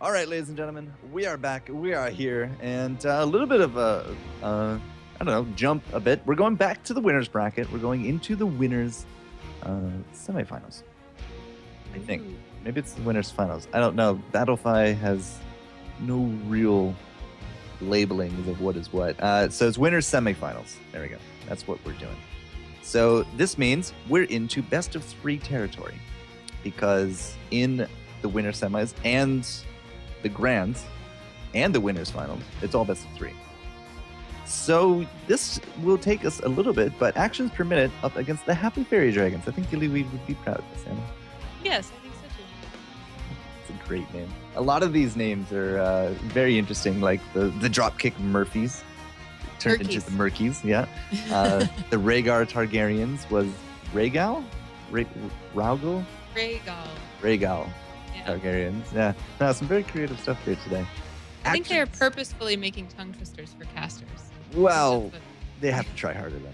All right, ladies and gentlemen, we are back. We are here, and a little bit of a, I don't know, jump a bit. We're going back to the winners bracket. We're going into the winners semifinals. I think maybe it's the winners finals. I don't know. Battlefy has no real labelings of what is what. So it's winners semifinals. There we go. That's what we're doing. So this means we're into best of 3 territory, because in the winner semis and the grands and the winners finals, it's all best of 3. So this will take us a little bit, but actions per minute up against the Happy Fairy Dragons. I think Gillyweed would be proud of this, Anna. Yes, I think so too. It's a great name. A lot of these names are very interesting, like the Dropkick Murphys turned into the Murkies, yeah. The Rhaegar Targaryens was Rhaegal? Rhaegal? Rhaegal. Yeah. Targaryens, yeah. No, some very creative stuff here today. I think they're purposefully making tongue twisters for casters. Well, they have to try harder then.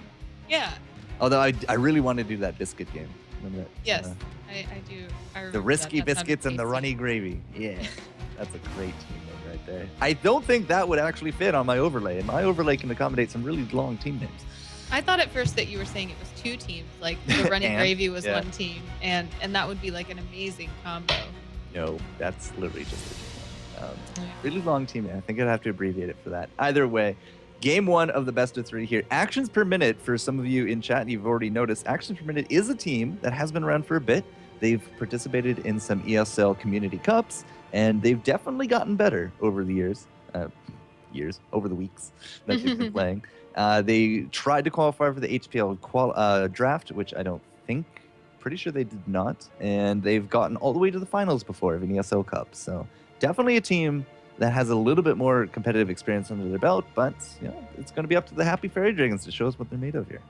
Yeah. Although I really want to do that biscuit game. Remember that? Yes, I do. The risky biscuits and the runny gravy. Yeah, that's a great team name right there. I don't think that would actually fit on my overlay, and my overlay can accommodate some really long team names. I thought at first that you were saying it was 2 teams, like the runny gravy was 1 team, and that would be like an amazing combo. No, that's literally just a team. Really long team name. I think I'd have to abbreviate it for that. Either way, game 1 of the best of 3 here. Actions per minute, for some of you in chat, you've already noticed, actions per minute is a team that has been around for a bit. They've participated in some ESL Community Cups, and they've definitely gotten better over the years. Over the weeks that they've been playing. They tried to qualify for the HPL draft, which I don't think, pretty sure they did not. And they've gotten all the way to the finals before of an ESL Cup. So definitely a team that has a little bit more competitive experience under their belt, but it's going to be up to the Happy Fairy Dragons to show us what they're made of here.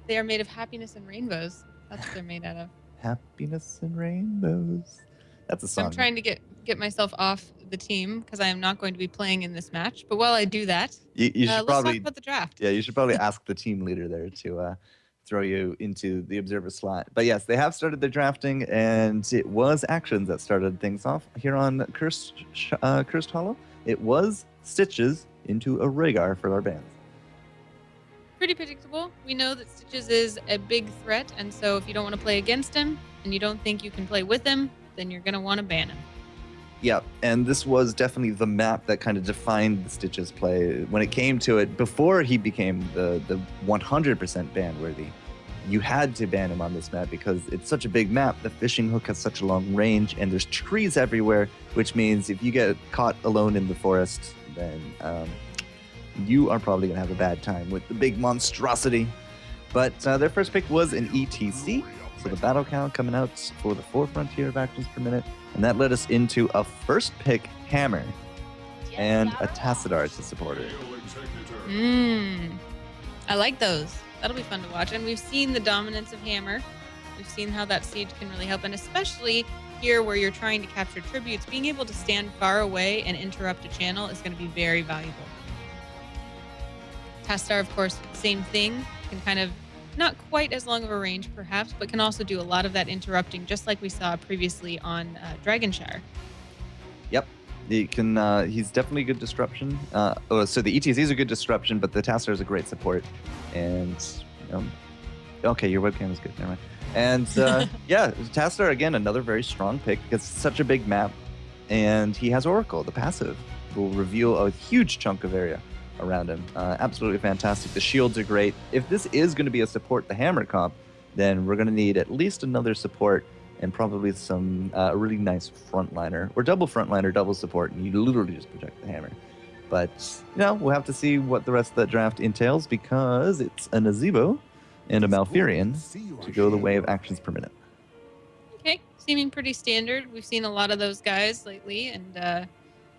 They are made of happiness and rainbows. That's what they're made out of. Happiness and rainbows. That's a song. I'm trying to get myself off the team because I am not going to be playing in this match. But while I do that, you should probably talk about the draft. Yeah, you should probably ask the team leader there to throw you into the observer slot. But yes, they have started their drafting, and it was actions that started things off here on Cursed Hollow. It was Stitches into a Rhaegar for our bands. Pretty predictable. We know that Stitches is a big threat, and so if you don't want to play against him and you don't think you can play with him, then you're going to want to ban him. Yeah, and this was definitely the map that kind of defined the Stitches play. When it came to it, before he became the 100% ban worthy, you had to ban him on this map because it's such a big map. The fishing hook has such a long range, and there's trees everywhere, which means if you get caught alone in the forest, then you are probably going to have a bad time with the big monstrosity. But their first pick was an ETC, so the battle count coming out for the forefront here of actions per minute. And that led us into a first pick Hammer and a Tassadar as a supporter. I like those. That'll be fun to watch. And we've seen the dominance of Hammer. We've seen how that siege can really help. And especially here where you're trying to capture tributes, being able to stand far away and interrupt a channel is going to be very valuable. Tassadar, of course, same thing. Can kind of, not quite as long of a range perhaps, but can also do a lot of that interrupting, just like we saw previously on Dragonshire. Yep. He can. He's definitely a good disruption. So the ETC is a good disruption, but the Tassadar is a great support. And okay, your webcam is good. Never mind. And yeah, Tassadar again, another very strong pick because it's such a big map, and he has Oracle, the passive, will reveal a huge chunk of area around him. Absolutely fantastic. The shields are great. If this is going to be a support the Hammer comp, then we're going to need at least another support and probably some really nice frontliner or double frontliner, double support, and you literally just protect the Hammer. But we'll have to see what the rest of that draft entails because it's a Nazebo and a Malfurion to go the way of actions per minute. Okay, seeming pretty standard. We've seen a lot of those guys lately, and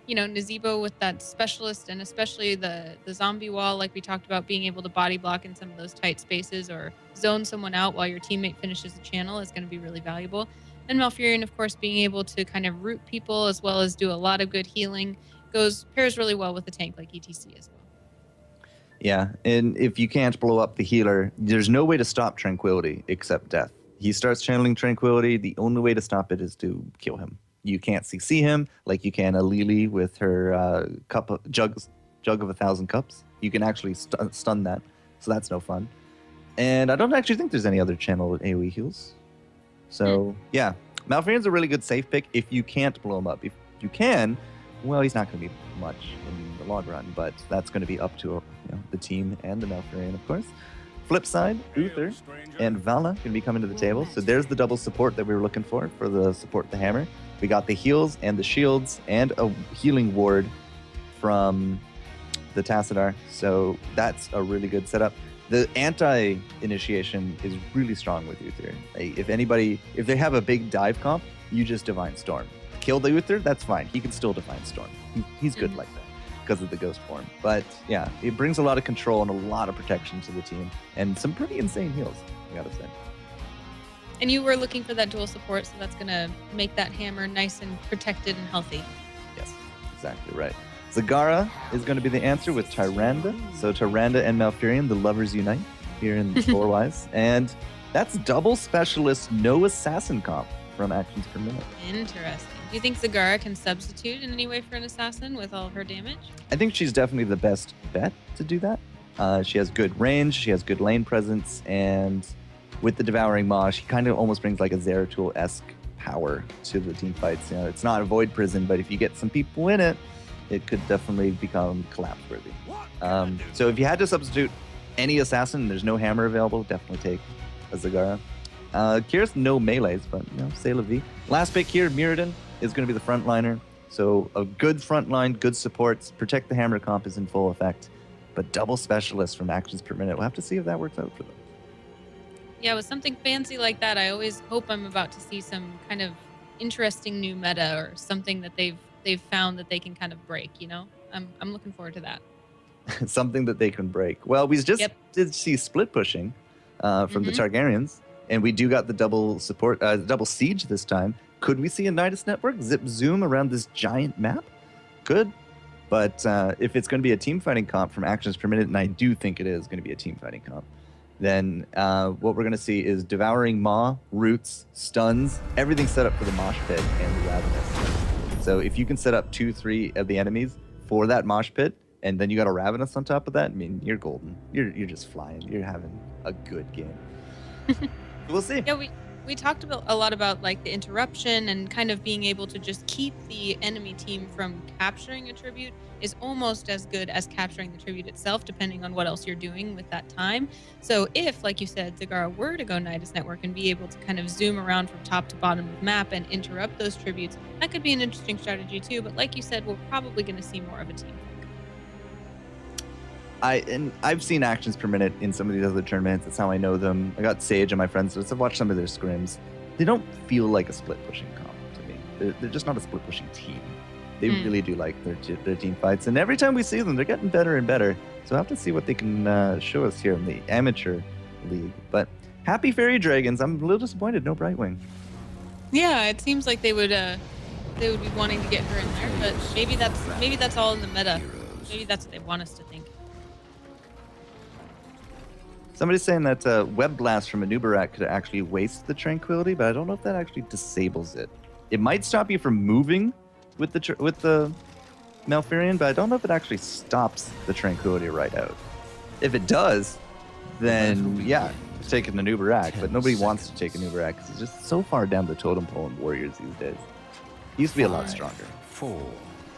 Nazebo with that specialist and especially the zombie wall, like we talked about, being able to body block in some of those tight spaces or zone someone out while your teammate finishes the channel is going to be really valuable. And Malfurion, of course, being able to kind of root people as well as do a lot of good healing pairs really well with a tank like ETC as well. Yeah, and if you can't blow up the healer, there's no way to stop Tranquility except death. He starts channeling Tranquility. The only way to stop it is to kill him. You can't CC him like you can a Lily with her jug of 1,000 cups. You can actually stun that, so that's no fun. And I don't actually think there's any other channel with AoE heals. So yeah, Malfurion's a really good safe pick if you can't blow him up. If you can, well, he's not going to be much in the long run, but that's going to be up to the team and the Malfurion, of course. Flip side, Uther and Vala going to be coming to the table. So there's the double support that we were looking for the support the hammer. We got the heals and the shields and a healing ward from the Tassadar. So that's a really good setup. The anti-initiation is really strong with Uther. If they have a big dive comp, you just Divine Storm. Kill the Uther, that's fine. He can still Divine Storm. He's good like that because of the ghost form. But yeah, it brings a lot of control and a lot of protection to the team and some pretty insane heals, I gotta say. And you were looking for that dual support, so that's gonna make that hammer nice and protected and healthy. Yes, exactly right. Zagara is going to be the answer with Tyrande. So Tyrande and Malfurion, the lovers unite here in the lore-wise. And that's double specialist, no assassin comp from actions per minute. Interesting. Do you think Zagara can substitute in any way for an assassin with all of her damage? I think she's definitely the best bet to do that. She has good range, she has good lane presence, and with the Devouring Maw, she kind of almost brings like a Zeratul-esque power to the team fights. It's not a Void Prison, but if you get some people in it, it could definitely become collapse-worthy. So if you had to substitute any assassin and there's no hammer available, definitely take a Zagara. Kyr's no melees, but c'est la vie. Last pick here, Mirrodin is going to be the frontliner. So a good front line, good supports. Protect the hammer comp is in full effect. But double specialist from actions per minute. We'll have to see if that works out for them. Yeah, with something fancy like that, I always hope I'm about to see some kind of interesting new meta or something that they've found that they can kind of break, I'm looking forward to that. Something that they can break. Well, we just did see split pushing from the Targaryens, and we do got the double support, double siege this time. Could we see a Nidus network zip zoom around this giant map? Could, but if it's going to be a team fighting comp from actions per minute, and I do think it is going to be a team fighting comp, then what we're going to see is Devouring Maw, Roots, Stuns, everything set up for the Mosh Pit and the Ravenous. So if you can set up 2-3 of the enemies for that Mosh Pit, and then you got a Ravenous on top of that, I mean, you're golden. You're just flying. You're having a good game. We'll see. Yeah, we talked a lot about like the interruption and kind of being able to just keep the enemy team from capturing a tribute is almost as good as capturing the tribute itself, depending on what else you're doing with that time. So if, like you said, Zagara were to go Nidus Network and be able to kind of zoom around from top to bottom of the map and interrupt those tributes, that could be an interesting strategy too. But like you said, we're probably going to see more of a team. I've seen actions per minute in some of these other tournaments. That's how I know them. I got Sage and my friends, so I've watched some of their scrims. They don't feel like a split pushing comp to me. They're just not a split pushing team. They really do like their team fights, and every time we see them, they're getting better and better. So I have to see what they can show us here in the amateur league. But happy Faerie Dragons. I'm a little disappointed. No Brightwing. Yeah, it seems like they would be wanting to get her in there, but maybe that's all in the meta. Maybe that's what they want us to think. Somebody's saying that Web Blast from a Nubarak could actually waste the Tranquility, but I don't know if that actually disables it. It might stop you from moving with the Malfurion, but I don't know if it actually stops the Tranquility right out. If it does, then yeah, take a Nubarak, but nobody wants to take a Nubarak because it's just so far down the totem pole in Warriors these days. It used to be a lot stronger. 4,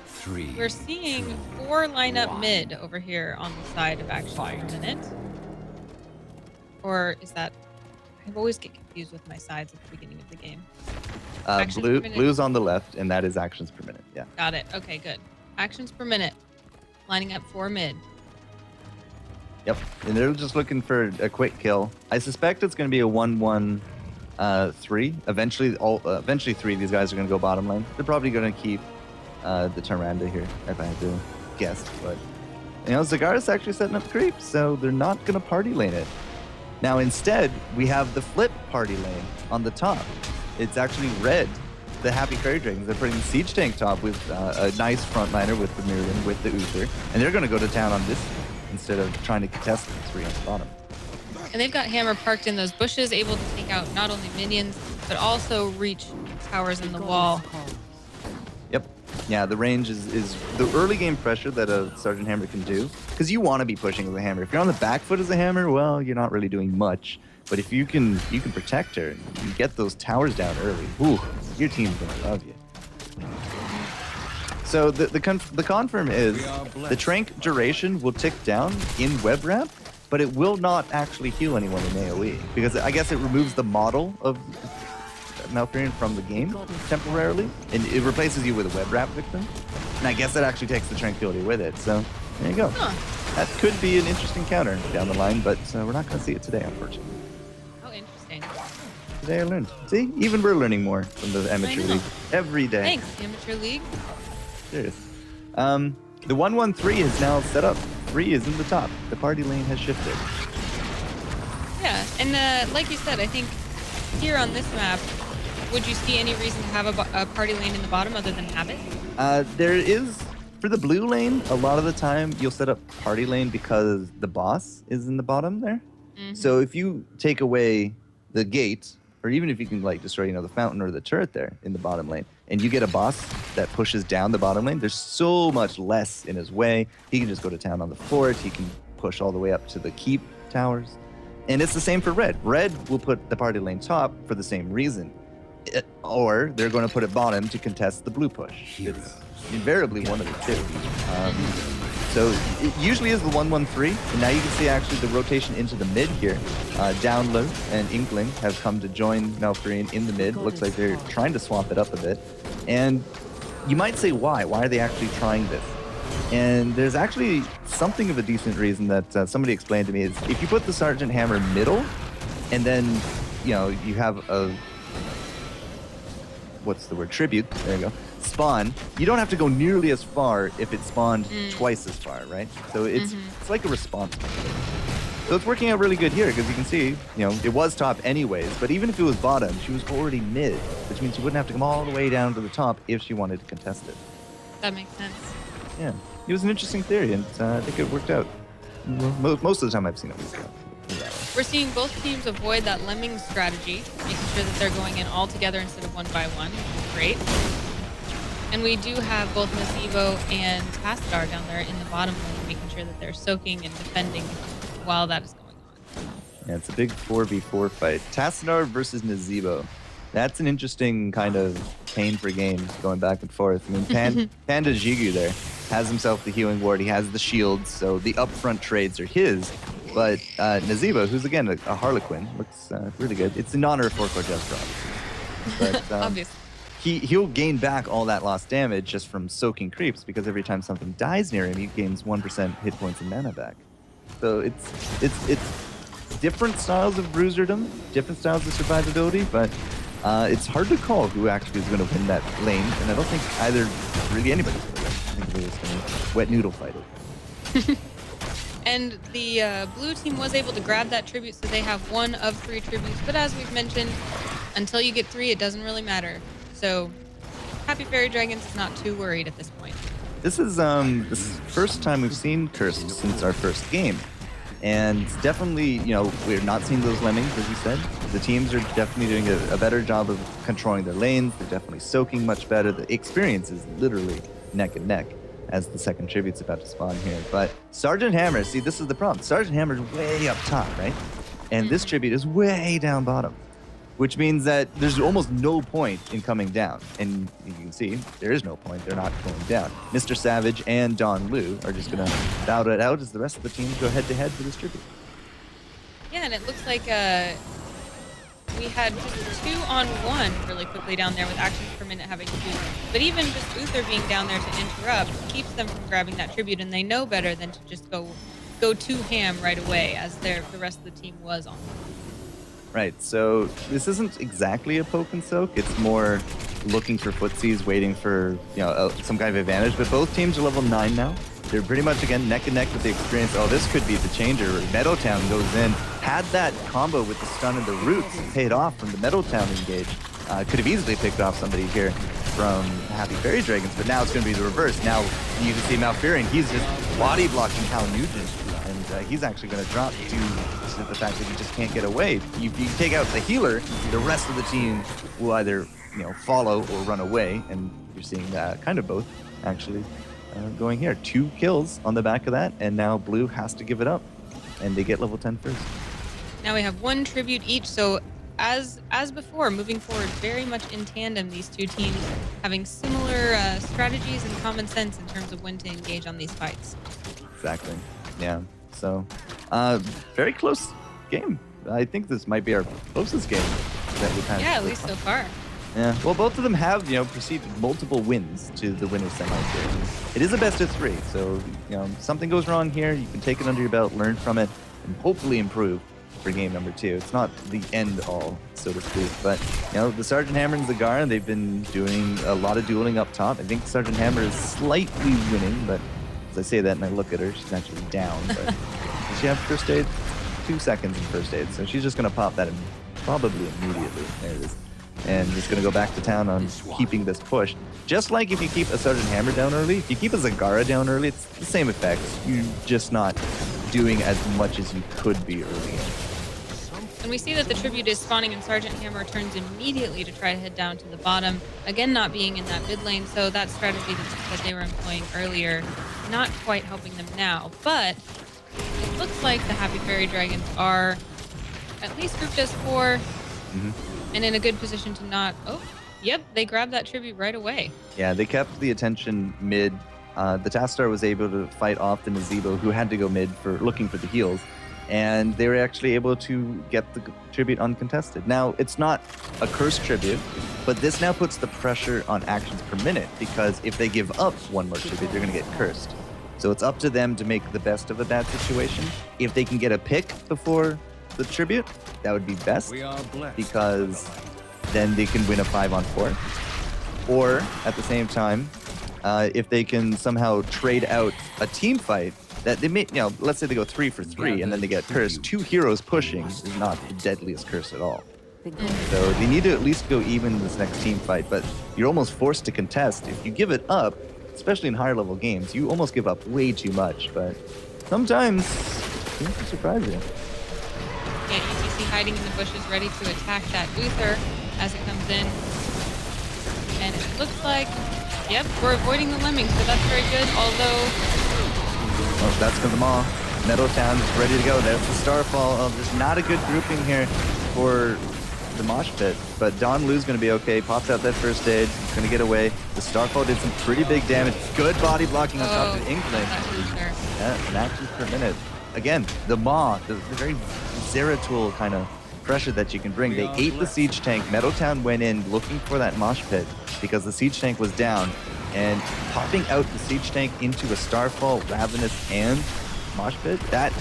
3. We're seeing 4 lineup mid over here on the side of action per minute. Or is that... I always get confused with my sides at the beginning of the game. Blue's on the left, and that is actions per minute. Yeah. Got it. Okay, good. Actions per minute. Lining up 4 mid. Yep. And they're just looking for a quick kill. I suspect it's going to be a 1-1-3. Eventually 3 of these guys are going to go bottom lane. They're probably going to keep the Tyrande here, if I had to guess. But, Zagara's actually setting up creep, so they're not going to party lane it. Now, instead, we have the flip party lane on the top. It's actually red, the Happy Faerie Dragons. They're putting the Siege Tank top with a nice frontliner with the Mirrodin, with the Uther. And they're going to go to town on this instead of trying to contest the 3 on the bottom. And they've got Hammer parked in those bushes, able to take out not only minions, but also reach towers in the wall. Yep. Yeah, the range is the early game pressure that a Sergeant Hammer can do, because you want to be pushing with a hammer. If you're on the back foot as a hammer, well, you're not really doing much. But if you can protect her, you get those towers down early. Ooh, your team's gonna love you. So the confirm is the trank duration will tick down in web wrap, but it will not actually heal anyone in AoE, because I guess it removes the model of Malfurion from the game temporarily, and it replaces you with a web wrap victim. And I guess that actually takes the tranquility with it. So there you go. Huh. That could be an interesting counter down the line, but we're not going to see it today, unfortunately. Oh, interesting. Today I learned. See, even we're learning more from the amateur league every day. Thanks, amateur league. Serious. The 1-1-3 is now set up. 3 is in the top. The party lane has shifted. Yeah, and like you said, I think here on this map, would you see any reason to have a party lane in the bottom other than habit? There is, for the blue lane, a lot of the time you'll set up party lane because the boss is in the bottom there. Mm-hmm. So if you take away the gate, or even if you can like destroy, the fountain or the turret there in the bottom lane, and you get a boss that pushes down the bottom lane, there's so much less in his way. He can just go to town on the fort. He can push all the way up to the keep towers. And it's the same for red. Red will put the party lane top for the same reason. Or they're going to put it bottom to contest the blue push. It's invariably one of the two. So it usually is the 1-1-3, and now you can see actually the rotation into the mid here. Download and Inkling have come to join Malfurion in the mid. Looks like they're trying to swamp it up a bit. And you might say why? Why are they actually trying this? And there's actually something of a decent reason that somebody explained to me is if you put the Sergeant Hammer middle, and then, you have a, what's the word, tribute, there you go, spawn, you don't have to go nearly as far if it spawned twice as far, right? So it's like a response. So it's working out really good here, because you can see, it was top anyways, but even if it was bottom, she was already mid, which means she wouldn't have to come all the way down to the top if she wanted to contest it. That makes sense. Yeah, it was an interesting theory, and I think it worked out. Most of the time I've seen it work out. We're seeing both teams avoid that lemming strategy, making sure that they're going in all together instead of one by one, which is great. And we do have both Nazeebo and Pastadar down there in the bottom lane, making sure that they're soaking and defending while that is going on. Yeah, it's a big 4v4 fight. Tassadar versus Nazeebo. That's an interesting kind of pain for games going back and forth. I mean, Panda Jigu there has himself the healing ward. He has the shields, so the upfront trades are his. But Nazeebo, who's again a Harlequin, looks really good. It's in honor of 4-core Jester, obviously. But Obviously. He'll gain back all that lost damage just from soaking creeps, because every time something dies near him, he gains 1% hit points and mana back. So it's different styles of bruiserdom, different styles of survivability, but it's hard to call who actually is going to win that lane, and I don't think either really anybody's going to win. I think they're just going to wet noodle fight it. And the blue team was able to grab that tribute, so they have 1 of 3 tributes. But as we've mentioned, until you get 3, it doesn't really matter. So Happy Fairy Dragons is not too worried at this point. This is the first time we've seen Cursed since our first game. And definitely, we're not seeing those lemmings, as you said. The teams are definitely doing a better job of controlling their lanes. They're definitely soaking much better. The experience is literally neck and neck as the second tribute's about to spawn here. But Sergeant Hammer, see, this is the problem. Sergeant Hammer's way up top, right? And this tribute is way down bottom, which means that there's almost no point in coming down. And you can see there is no point. They're not going down. Mr. Savage and Don Lu are just going to battle it out as the rest of the teams go head-to-head for this tribute. Yeah, and it looks like we had just 2-on-1 really quickly down there with actions per minute having 2. But even just Uther being down there to interrupt keeps them from grabbing that tribute, and they know better than to just go 2-ham right away, as the rest of the team was on. Right, so this isn't exactly a poke and soak. It's more looking for footsies, waiting for some kind of advantage. But both teams are level 9 now. They're pretty much, again, neck and neck with the experience. Oh, this could be the changer. Meadowtown goes in. Had that combo with the stun and the roots paid off from the Meadowtown engage. Could have easily picked off somebody here from Happy Fairy Dragons, but now it's going to be the reverse. Now you can see Malfurion, he's just body blocking Cal Nugent, and he's actually going to drop due to the fact that he just can't get away. If you take out the healer, the rest of the team will either follow or run away, and you're seeing kind of both, actually, going here. 2 kills on the back of that, and now blue has to give it up, and they get level 10 first. Now we have 1 tribute each, so as before, moving forward very much in tandem, these two teams having similar strategies and common sense in terms of when to engage on these fights. Exactly. Yeah. So, very close game. I think this might be our closest game that we've had. Yeah, at least so far. Yeah. Well, both of them have, preceded multiple wins to the winners semis here. It is a best of 3, so, something goes wrong here, you can take it under your belt, learn from it, and hopefully improve for game number 2. It's not the end all, so to speak, but the Sergeant Hammer and Zagara, they've been doing a lot of dueling up top. I think Sergeant Hammer is slightly winning, but as I say that and I look at her, she's actually down. But does she have first aid? 2 seconds in first aid, so she's just gonna pop that in probably immediately. There it is. And just gonna go back to town on keeping this push. Just like if you keep a Sergeant Hammer down early, if you keep a Zagara down early, it's the same effect. You're just not doing as much as you could be early. And we see that the tribute is spawning and Sergeant Hammer turns immediately to try to head down to the bottom. Again, not being in that mid lane, so that strategy that they were employing earlier, not quite helping them now. But it looks like the Happy Fairy Dragons are at least grouped as 4 and in a good position to not... Oh, yep, they grabbed that tribute right away. Yeah, they kept the attention mid. The Tastar was able to fight off the Nazebo, who had to go mid for looking for the heals. And they were actually able to get the tribute uncontested. Now, it's not a cursed tribute, but this now puts the pressure on actions per minute, because if they give up 1 more tribute, they're going to get cursed. So it's up to them to make the best of a bad situation. If they can get a pick before the tribute, that would be best, because then they can win a 5-on-4. Or, at the same time, if they can somehow trade out a team fight, that they may, let's say they go 3 for 3 and then they get cursed. 2 heroes pushing is not the deadliest curse at all. So they need to at least go even in this next team fight, but you're almost forced to contest. If you give it up, especially in higher level games, you almost give up way too much, but sometimes things can surprise you. Yeah, UTC hiding in the bushes, ready to attack that Uther as it comes in. And it looks like, yep, we're avoiding the lemming, so that's very good, although... Oh, that's for the Maw. Meadowtown is ready to go. There's the Starfall. Oh, there's not a good grouping here for the Mosh Pit, but Don Lu's going to be okay. Pops out that first aid. He's going to get away. The Starfall did some pretty big damage. Good body blocking on top of the Inkling. Yeah, an actions per minute. Again, the Maw, the very Zeratul kind of pressure that you can bring. They ate the Siege Tank. Meadowtown went in looking for that Mosh Pit because the Siege Tank was down. And popping out the Siege Tank into a Starfall, Ravenous, and Mosh Pit, that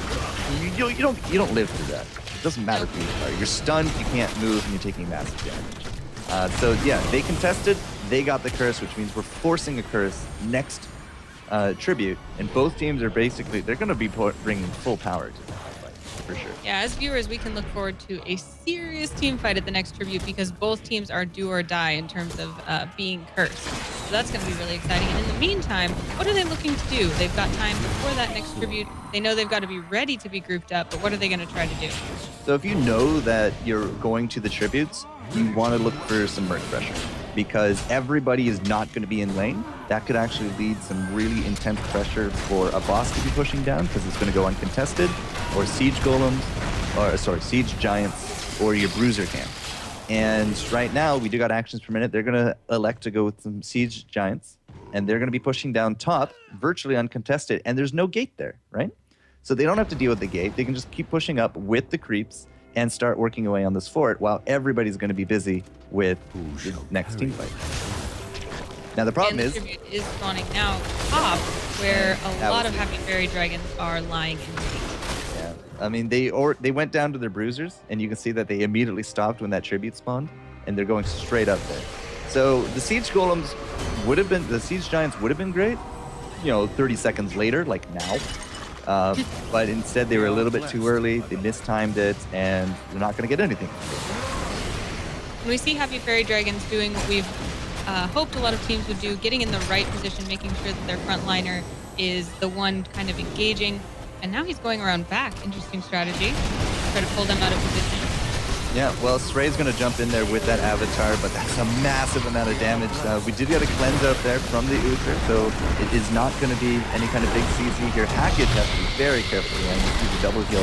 you don't live through that. It doesn't matter who you are. You're stunned, you can't move, and you're taking massive damage. So yeah, they contested, they got the curse, which means we're forcing a curse next tribute, and both teams are basically, they're going to be bringing full power to the fight, for sure. Yeah, as viewers, we can look forward to a serious team fight at the next tribute because both teams are do or die in terms of being cursed. So that's going to be really exciting. And in the meantime, what are they looking to do? They've got time before that next tribute. They know they've got to be ready to be grouped up, but what are they going to try to do? So if you know that you're going to the tributes, you want to look for some merc pressure, because everybody is not going to be in lane. That could actually lead some really intense pressure for a boss to be pushing down, because it's going to go uncontested, or siege golems, or sorry, siege giants, or your bruiser camp. And right now, we do got actions per minute. They're going to elect to go with some siege giants, and they're going to be pushing down top, virtually uncontested, and there's no gate there, right? So they don't have to deal with the gate. They can just keep pushing up with the creeps and start working away on this fort while everybody's going to be busy with the next team fight. Now the problem is... the tribute is spawning now top, where a lot of Happy Fairy Dragons are lying in wait. Yeah, I mean, they went down to their bruisers, and you can see that they immediately stopped when that tribute spawned, and they're going straight up there. So the siege golems would have been, the siege giants would have been great, 30 seconds later, like now. But instead they were a little bit too early, they mistimed it, and they're not going to get anything. We see Happy Fairy Dragons doing what we've hoped a lot of teams would do, getting in the right position, making sure that their frontliner is the one kind of engaging. And now he's going around back. Interesting strategy. Try to pull them out of position. Yeah, well, Sray's going to jump in there with that Avatar, but that's a massive amount of damage. We did get a cleanse out there from the Uther, so it is not going to be any kind of big CC here. Hackett has to be very careful here, and you see the double heal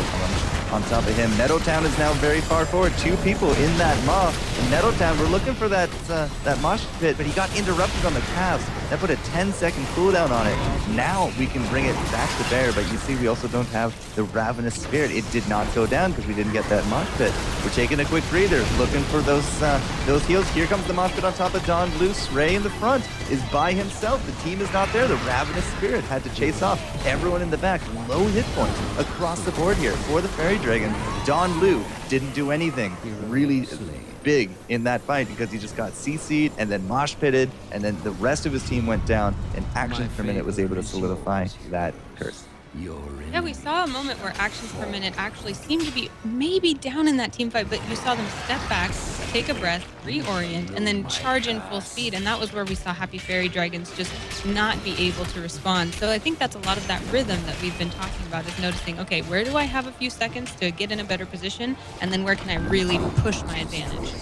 on top of him. Nettletown is now very far forward. 2 people in that Maw. And Nettletown, we're looking for that mosh pit, but he got interrupted on the calves. That put a 10-second cooldown on it. Now we can bring it back to bear, but you see we also don't have the Ravenous Spirit. It did not go down because we didn't get that mosh pit. We're taking a quick breather, looking for those heals. Here comes the mosh pit on top of Don Luce. Ray in the front is by himself. The team is not there. The Ravenous Spirit had to chase off everyone in the back. Low hit points across the board here for the Faerie Dragon. Don Lu didn't do anything really big in that fight because he just got CC'd and then mosh pitted, and then the rest of his team went down, and Actions Per Minute was able to solidify that curse. Yeah, we saw a moment where Actions Per Minute actually seemed to be maybe down in that team fight, but you saw them step back, take a breath, reorient, and then charge in full speed, and that was where we saw Happy Faerie Dragons just not be able to respond. So I think that's a lot of that rhythm that we've been talking about, is noticing, okay, where do I have a few seconds to get in a better position, and then where can I really push my advantage?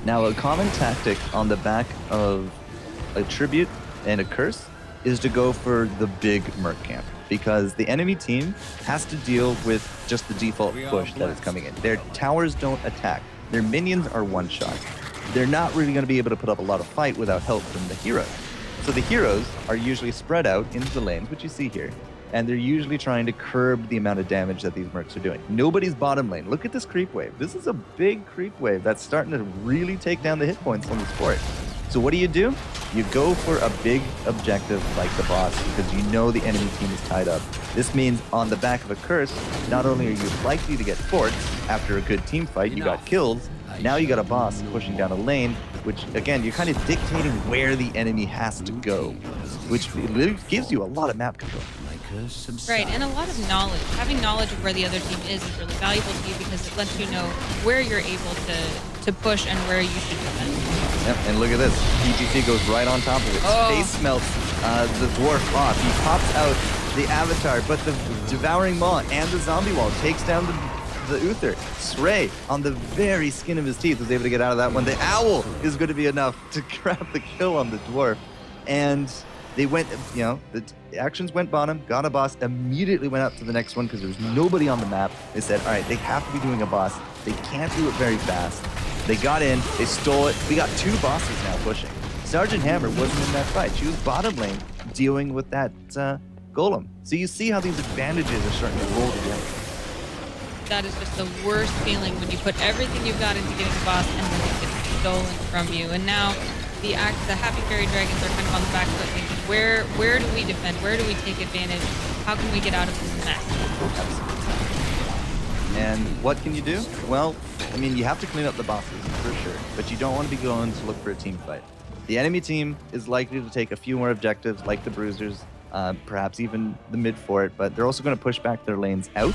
Now, a common tactic on the back of a tribute and a curse is to go for the big Merc camp, because the enemy team has to deal with just the default push that is coming in. Their towers don't attack. Their minions are one-shot. They're not really going to be able to put up a lot of fight without help from the heroes. So the heroes are usually spread out into the lanes, which you see here, and they're usually trying to curb the amount of damage that these mercs are doing. Nobody's bottom lane. Look at this creep wave. This is a big creep wave that's starting to really take down the hit points on the sport. So what do? You go for a big objective like the boss, because you know the enemy team is tied up. This means on the back of a curse, not only are you likely to get forts after a good team fight, you got kills, now you got a boss pushing down a lane, which again, you're kind of dictating where the enemy has to go, which gives you a lot of map control. Right, and a lot of knowledge. Having knowledge of where the other team is really valuable to you, because it lets you know where you're able to push and where you should defend. Yep, and look at this. EGC goes right on top of it. Face melts the dwarf off. He pops out the Avatar, but the Devouring Maw and the Zombie Wall takes down the Uther. Sray, on the very skin of his teeth, was able to get out of that one. The Owl is going to be enough to grab the kill on the dwarf. And they went, the Actions went bottom, got a boss, immediately went up to the next one because there was nobody on the map. They said, all right, they have to be doing a boss. They can't do it very fast. They got in, they stole it. We got 2 bosses now pushing. Sergeant Hammer wasn't in that fight. She was bottom lane dealing with that golem. So you see how these advantages are starting to roll together. That is just the worst feeling when you put everything you've got into getting a boss and then it gets stolen from you. And now the Happy Faerie Dragons are kind of on the back foot thinking, where do we defend? Where do we take advantage? How can we get out of this mess? And what can you do? Well, I mean, you have to clean up the bosses, for sure, but you don't want to be going to look for a team fight. The enemy team is likely to take a few more objectives, like the Bruisers, perhaps even the mid fort, but they're also going to push back their lanes out.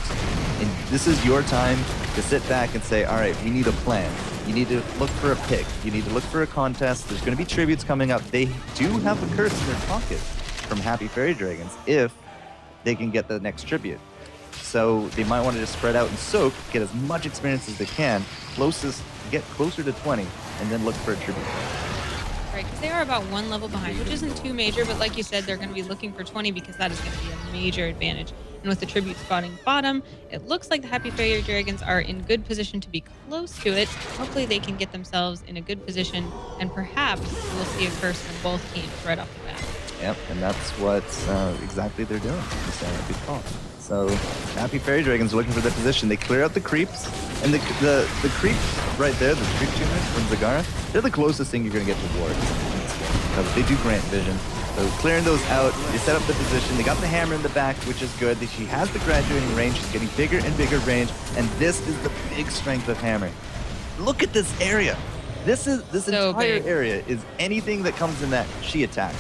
And this is your time to sit back and say, all right, we need a plan. You need to look for a pick. You need to look for a contest. There's going to be tributes coming up. They do have a curse in their pocket from Happy Faerie Dragons if they can get the next tribute. So they might want to just spread out and soak, get as much experience as they can, get closer to 20, and then look for a tribute. Right, because they are about 1 level behind, which isn't too major, but like you said, they're going to be looking for 20 because that is going to be a major advantage. And with the tribute spotting bottom, it looks like the Happy Faerie Dragons are in good position to be close to it. Hopefully they can get themselves in a good position, and perhaps we'll see a curse in both teams right off the bat. Yep, and that's what exactly they're doing. So Happy Faerie Dragons are looking for their position. They clear out the creeps, and the creeps right there, the creep tuners from Zagara, they're the closest thing you're going to get to dwarves because they do grant vision. So clearing those out, they set up the position. They got the hammer in the back, which is good. She has the graduating range. She's getting bigger and bigger range, and this is the big strength of Hammer. Look at this area. This entire area is anything that comes in that she attacks.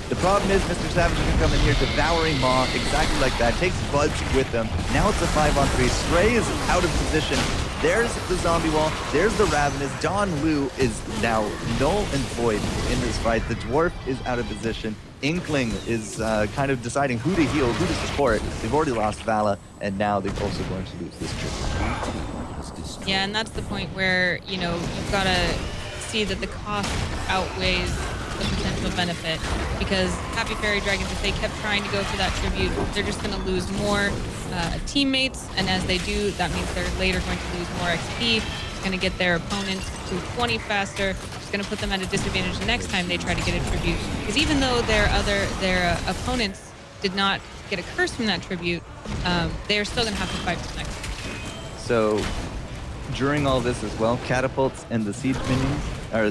The problem is Mr. Savage can come in here, devouring Maw exactly like that, takes Buds with them. Now it's a 5-on-3. Stray is out of position. There's the Zombie Wall. There's the Ravenous. Don Lu is now null and void in this fight. The Dwarf is out of position. Inkling is kind of deciding who to heal, who to support. They've already lost Vala, and now they're also going to lose this trip. Yeah, and that's the point where, you've got to see that the cost outweighs the potential benefit. Because Happy Fairy Dragons, if they kept trying to go for that tribute, they're just going to lose more teammates. And as they do, that means they're later going to lose more XP. It's going to get their opponents to 20 faster. It's going to put them at a disadvantage the next time they try to get a tribute. Because even though their opponents did not get a curse from that tribute, they're still going to have to fight for the next one. So during all this as well, catapults and the siege minions, or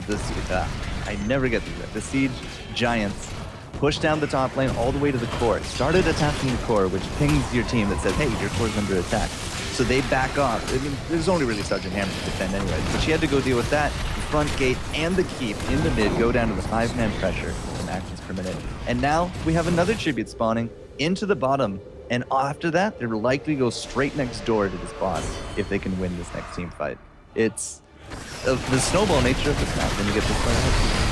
I never get the siege giants, push down the top lane all the way to the core. Started attacking the core, which pings your team that says, hey, your core's under attack. So they back off. I mean, there's only really Sergeant Hammer to defend anyway, but she had to go deal with that. The front gate and the keep in the mid go down to the 5-man pressure from actions per minute. And now we have another tribute spawning into the bottom. And after that, they will likely go straight next door to this boss if they can win this next team fight. It's the snowball nature of this map when you get this far ahead.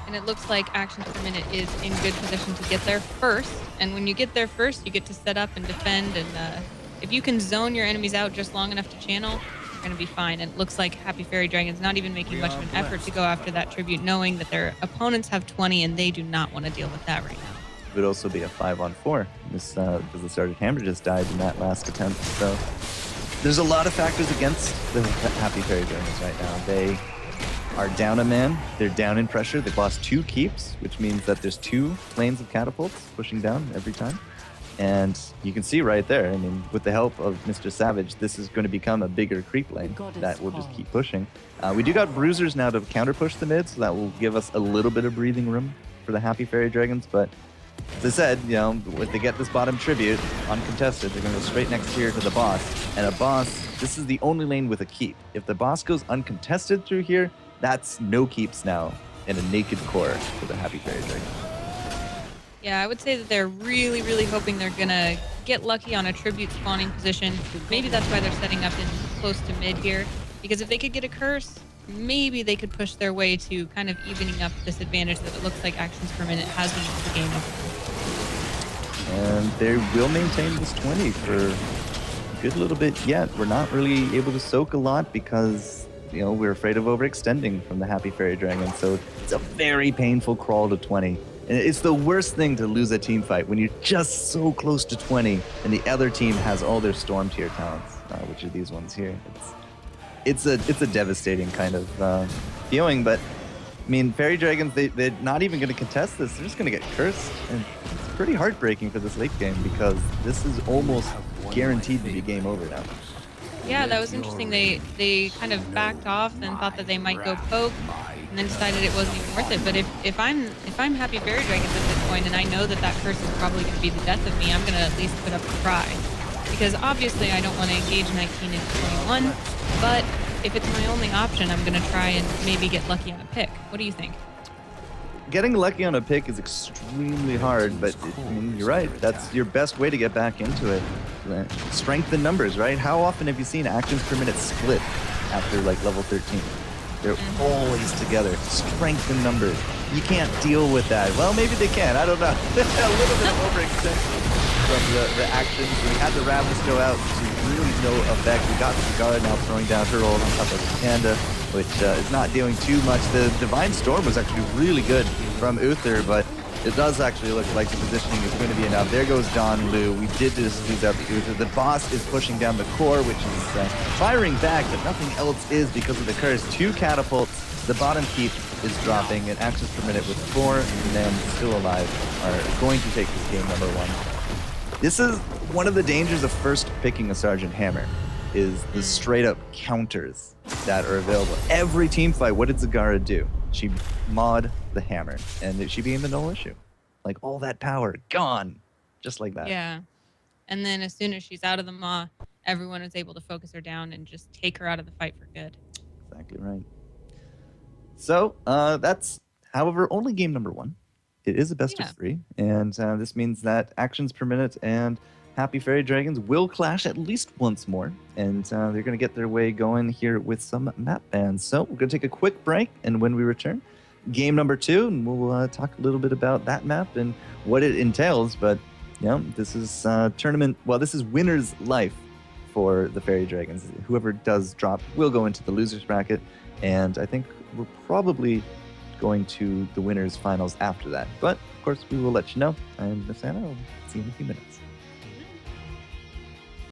And it looks like actions per minute is in good position to get there first. And when you get there first, you get to set up and defend. And if you can zone your enemies out just long enough to channel, you're going to be fine. And it looks like Happy Fairy Dragon's not even making much of an effort to go after that tribute, knowing that their opponents have 20 and they do not want to deal with that right now. It would also be a 5-on-4. This because the Sergeant Hammer just died in that last attempt. So there's a lot of factors against the Happy Fairy Dragons right now. They are down a man. They're down in pressure. They've lost 2 keeps, which means that there's 2 lanes of catapults pushing down every time. And you can see right there, I mean, with the help of Mr. Savage, this is going to become a bigger creep lane that will just keep pushing. We do got bruisers now to counter push the mid, so that will give us a little bit of breathing room for the Happy Fairy Dragons. But as I said, if they get this bottom tribute uncontested, they're going to go straight next here to the boss. And a boss, this is the only lane with a keep. If the boss goes uncontested through here, that's no keeps now and a naked core for the Happy Fairy Dragon. Yeah, I would say that they're really, really hoping they're going to get lucky on a tribute spawning position. Maybe that's why they're setting up in close to mid here. Because if they could get a curse, maybe they could push their way to kind of evening up this advantage that it looks like actions per minute has been in the game. And they will maintain this 20 for a good little bit yet. We're not really able to soak a lot because we're afraid of overextending from the Happy Fairy Dragon. So it's a very painful crawl to 20. And it's the worst thing to lose a team fight when you're just so close to 20 and the other team has all their Storm tier talents, which are these ones here. It's a devastating kind of feeling, but I mean, Fairy Dragons, they're not even going to contest this. They're just going to get cursed. And it's pretty heartbreaking for this late game because this is almost guaranteed to be game over now. Yeah, that was interesting. They kind of backed off and thought that they might go poke, and then decided it wasn't even worth it. But if I'm Happy Fairy Dragons at this point, and I know that curse is probably going to be the death of me, I'm going to at least put up a cry, because obviously I don't want to engage 19 into 21. But if it's my only option, I'm going to try and maybe get lucky on a pick. What do you think? Getting lucky on a pick is extremely hard, but I mean, you're right. That's your best way to get back into it. Strength in numbers, right? How often have you seen actions per minute split after like level 13? They're always together. Strength in numbers. You can't deal with that. Well, maybe they can. I don't know. A little bit of overextension from the actions. We had the Ravenous go out to really no effect. We got the guard now throwing down her ult on top of the Panda, which is not doing too much. The Divine Storm was actually really good from Uther, but it does actually look like the positioning is going to be enough. There goes Don Lu. We did just lose out the Uther. The boss is pushing down the core, which is firing back, but nothing else is because of the curse. 2 catapults. The bottom keep is dropping, and actions per minute with 4 men still alive are going to take this game number 1. This is one of the dangers of first picking a Sergeant Hammer, is the straight up counters that are available. Every team fight, what did Zagara do? She mod the hammer, and she became a null issue. Like, all that power, gone. Just like that. Yeah. And then as soon as she's out of the maw, everyone is able to focus her down and just take her out of the fight for good. Exactly right. So, that's, however, only game number 1. It is a best of 3, and this means that actions per minute and Happy Fairy Dragons will clash at least once more, and they're going to get their way going here with some map bans. So we're going to take a quick break, and when we return, game number 2, and we'll talk a little bit about that map and what it entails. But this is tournament. Well, this is winner's life for the Faerie Dragons. Whoever does drop will go into the losers bracket, and I think we're probably going to the winners finals after that. But of course, we will let you know. And Miss Anna, will see you in a few minutes.